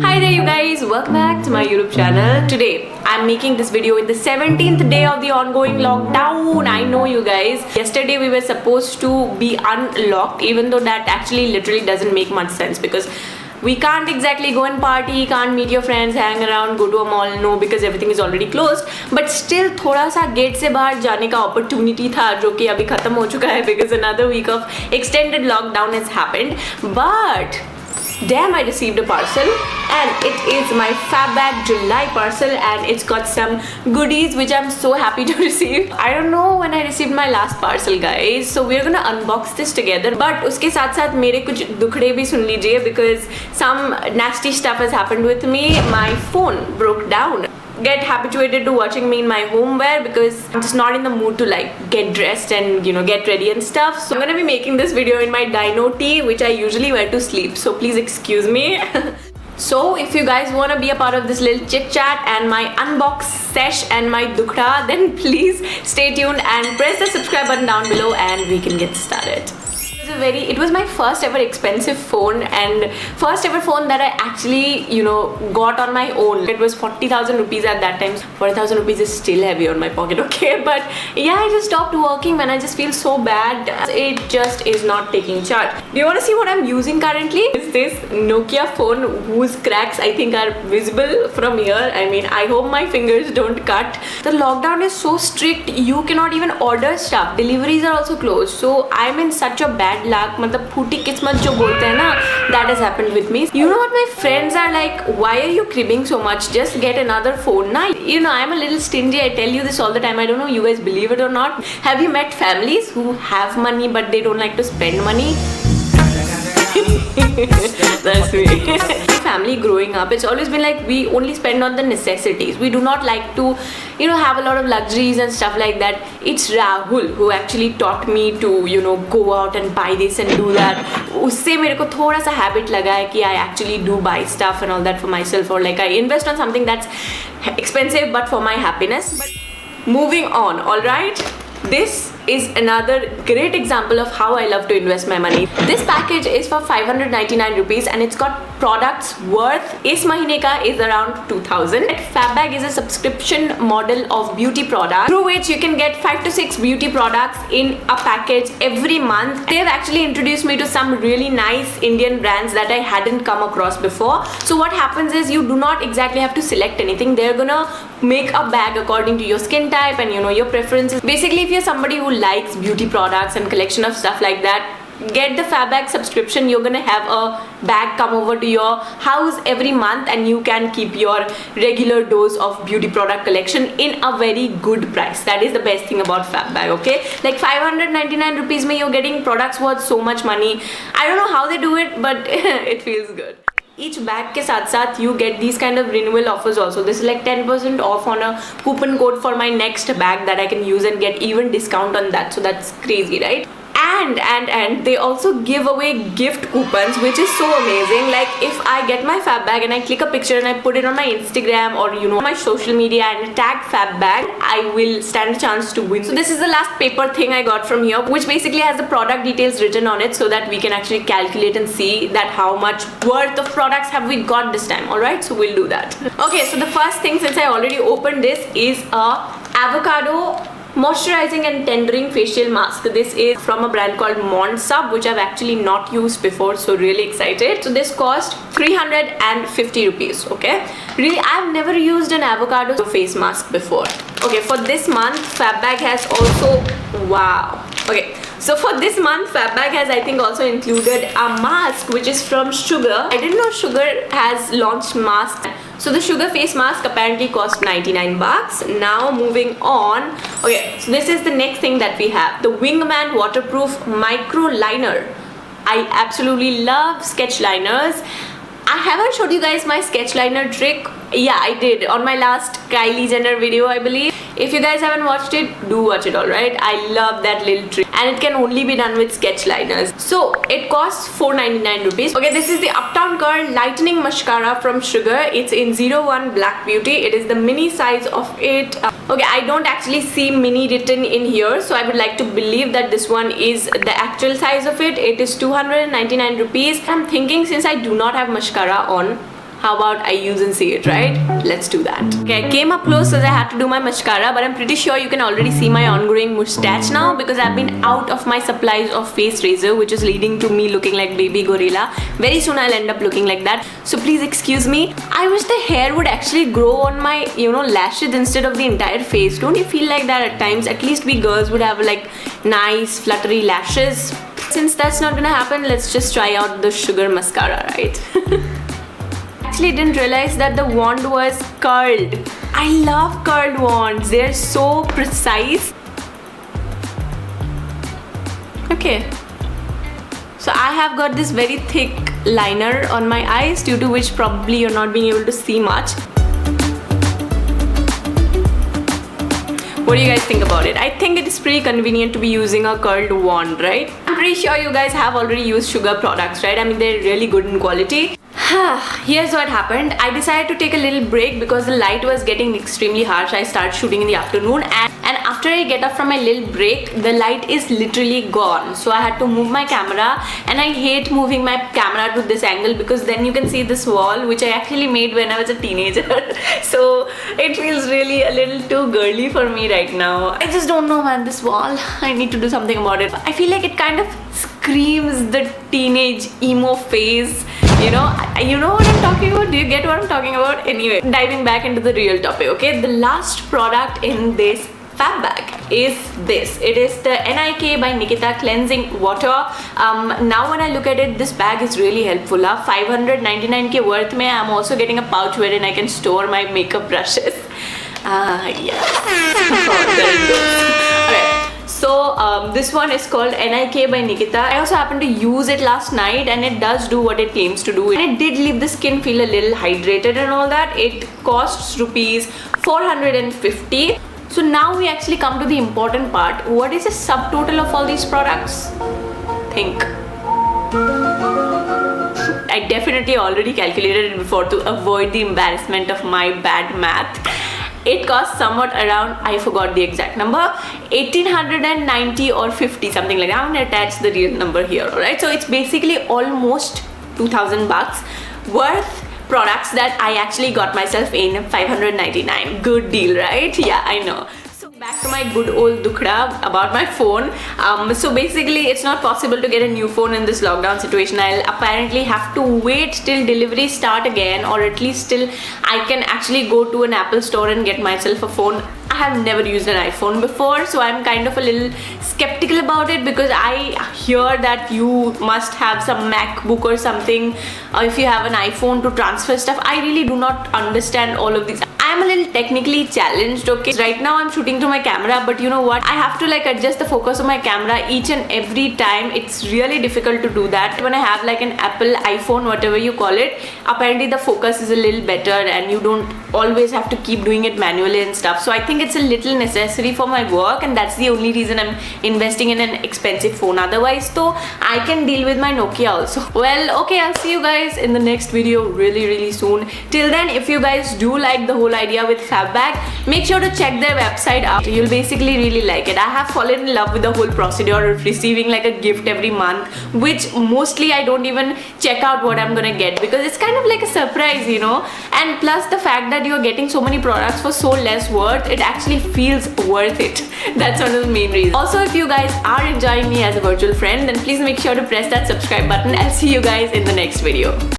Hi there you guys, welcome back to my YouTube channel. Today I'm making this video in the 17th day of the ongoing lockdown. I know you guys, yesterday we were supposed to be unlocked, even though that actually literally doesn't make much sense because we can't exactly go and party, can't meet your friends, hang around, go to a mall, no, because everything is already closed. But still थोड़ा सा gate से बाहर जाने का opportunity था जो कि अभी खत्म हो चुका है because another week of extended lockdown has happened. But damn, I received a parcel and it is my Fabbag July parcel and it's got some goodies which I'm so happy to receive. I don't know when I received my last parcel guys, so we're gonna unbox this together. But उसके साथ साथ मेरे कुछ दुखड़े भी सुन लीजिए because some nasty stuff has happened with me. My phone broke down. Get habituated to watching me in my homeware because I'm just not in the mood to like get dressed and get ready and stuff. So I'm gonna be making this video in my dino tee which I usually wear to sleep, so please excuse me. So if you guys want to be a part of this little chit chat and my unbox sesh and my dukhda, then please stay tuned and press the subscribe button down below and we can get started. It was my first ever expensive phone and first ever phone that I actually got on my own. It was 40,000 rupees at that time. 40,000 rupees is still heavy on my pocket, okay? But yeah, I just stopped working man. I just feel so bad. It just is not taking charge. Do you want to see what I'm using currently? It's this Nokia phone whose cracks I think are visible from here. I mean, I hope my fingers don't cut. The lockdown is so strict, you cannot even order stuff. Deliveries are also closed. So I'm in such a bad luck, मतलब फूटी किस्मत जो बोलते हैं ना, that has happened with me. You know what my friends are like, why are you cribbing so much? Just get another phone. Nah, I'm a little stingy. I tell you this all the time. I don't know you guys believe it or not. Have you met families who have money but they don't like to spend money? That's me. Family growing up, it's always been like we only spend on the necessities. We do not like to have a lot of luxuries and stuff like that. It's Rahul who actually taught me to go out and buy this and do that. उससे मेरे को थोड़ा सा habit लगा है कि I actually do buy stuff and all that for myself, or like I invest on something that's expensive but for my happiness. But moving on, all right. This is another great example of how I love to invest my money. This package is for 599 rupees and it's got products worth इस महीने का is around 2000. Fabbag is a subscription model of beauty products through which you can get 5 to 6 beauty products in a package every month. They have actually introduced me to some really nice Indian brands that I hadn't come across before. So what happens is you do not exactly have to select anything. They're gonna make a bag according to your skin type and your preferences. Basically, if you're somebody who likes beauty products and collection of stuff like that, get the Fabbag subscription. You're gonna have a bag come over to your house every month and you can keep your regular dose of beauty product collection in a very good price. That is the best thing about Fabbag, okay? Like 599 rupees mein you're getting products worth so much money. I don't know how they do it, but it feels good. Each bag के साथ साथ you get these kind of renewal offers also. This is like 10% off on a coupon code for my next bag that I can use and get even discount on that. So that's crazy, right? And they also give away gift coupons, which is so amazing. Like if I get my Fabbag and I click a picture and I put it on my Instagram or my social media and tag Fabbag, I will stand a chance to win. So this is the last paper thing I got from here, which basically has the product details written on it so that we can actually calculate and see that how much worth of products have we got this time. Alright, so we'll do that. Okay, so the first thing, since I already opened this, is a avocado moisturizing and tendering facial mask. This is from a brand called Mondsub, which I've actually not used before, so really excited. So this cost 350 rupees, okay? Really, I've never used an avocado face mask before. Okay, for this month, Fabbag has also, wow. Okay, so for this month, Fabbag has I think also included a mask which is from Sugar. I didn't know Sugar has launched masks. So the Sugar face mask apparently cost 99 bucks. Now moving on. Okay, so this is the next thing that we have. The Wingman Waterproof Micro Liner. I absolutely love sketch liners. I haven't showed you guys my sketch liner trick. Yeah, I did on my last Kylie Jenner video, I believe. If you guys haven't watched it, do watch it, alright? I love that little trick and it can only be done with sketch liners. So it costs 499 rupees. Okay, this is the Uptown Curl Lightening Mascara from Sugar. It's in 01 Black Beauty. It is the mini size of it. Okay, I don't actually see mini written in here, so I would like to believe that this one is the actual size of it. It is 299 rupees. I'm thinking since I do not have mascara on, how about I use and see it, right? Let's do that. Okay, I came up close because I had to do my mascara, but I'm pretty sure you can already see my ongoing mustache now because I've been out of my supplies of face razor, which is leading to me looking like baby gorilla. Very soon I'll end up looking like that. So please excuse me. I wish the hair would actually grow on my, lashes instead of the entire face. Don't you feel like that at times? At least we girls would have like nice fluttery lashes. Since that's not gonna happen, let's just try out the sugar mascara, right? Actually didn't realize that the wand was curled. I love curled wands. They're so precise. Okay. So I have got this very thick liner on my eyes, due to which probably you're not being able to see much. What do you guys think about it? I think it is pretty convenient to be using a curled wand, right? I'm pretty sure you guys have already used Sugar products, right? I mean, they're really good in quality. Here's what happened. I decided to take a little break because the light was getting extremely harsh. I started shooting in the afternoon, and after I get up from my little break, the light is literally gone. So I had to move my camera, and I hate moving my camera to this angle because then you can see this wall, which I actually made when I was a teenager. So it feels really a little too girly for me right now. I just don't know, man, this wall. I need to do something about it. I feel like it kind of screams the teenage emo phase. You know what I'm talking about? Do you get what I'm talking about? Anyway, diving back into the real topic, okay? The last product in this fab bag is this. It is the NIK by Nikita Cleansing Water. Now when I look at it, this bag is really helpful. 599k worth mein. I'm also getting a pouch wherein I can store my makeup brushes. Yes. There it goes. Alright. So this one is called NIK by Nikita. I also happened to use it last night, and it does do what it claims to do. And it did leave the skin feel a little hydrated and all that. It costs rupees 450. So now we actually come to the important part. What is the subtotal of all these products? Think. I definitely already calculated it before to avoid the embarrassment of my bad math. It costs somewhat around, I forgot the exact number, 1890 or 50, something like that. I'm gonna attach the real number here, alright? So it's basically almost 2000 bucks worth products that I actually got myself in 599. Good deal, right? Yeah, I know. Back to my good old dukhda about my phone. So basically it's not possible to get a new phone in this lockdown situation. I'll apparently have to wait till deliveries start again, or at least till I can actually go to an Apple store and get myself a phone. I have never used an iPhone before, so I'm kind of a little skeptical about it because I hear that you must have some MacBook or something, or if you have an iPhone to transfer stuff. I really do not understand all of these. I'm a little technically challenged, okay? Right now I'm shooting to my camera, but you know what? I have to like adjust the focus of my camera each and every time. It's really difficult to do that. When I have like an Apple iPhone, whatever you call it, apparently the focus is a little better and you don't always have to keep doing it manually and stuff. So I think it's a little necessary for my work, and that's the only reason I'm investing in an expensive phone. Otherwise though, I can deal with my Nokia also. Well, okay, I'll see you guys in the next video really soon. Till then, if you guys do like the whole idea with FabBag, make sure to check their website out. You'll basically really like it. I have fallen in love with the whole procedure of receiving like a gift every month, which mostly I don't even check out what I'm gonna get because it's kind of like a surprise, you know. And plus the fact that you're getting so many products for so less worth, it actually feels worth it. That's one of the main reasons. Also, if you guys are enjoying me as a virtual friend, then please make sure to press that subscribe button. I'll see you guys in the next video.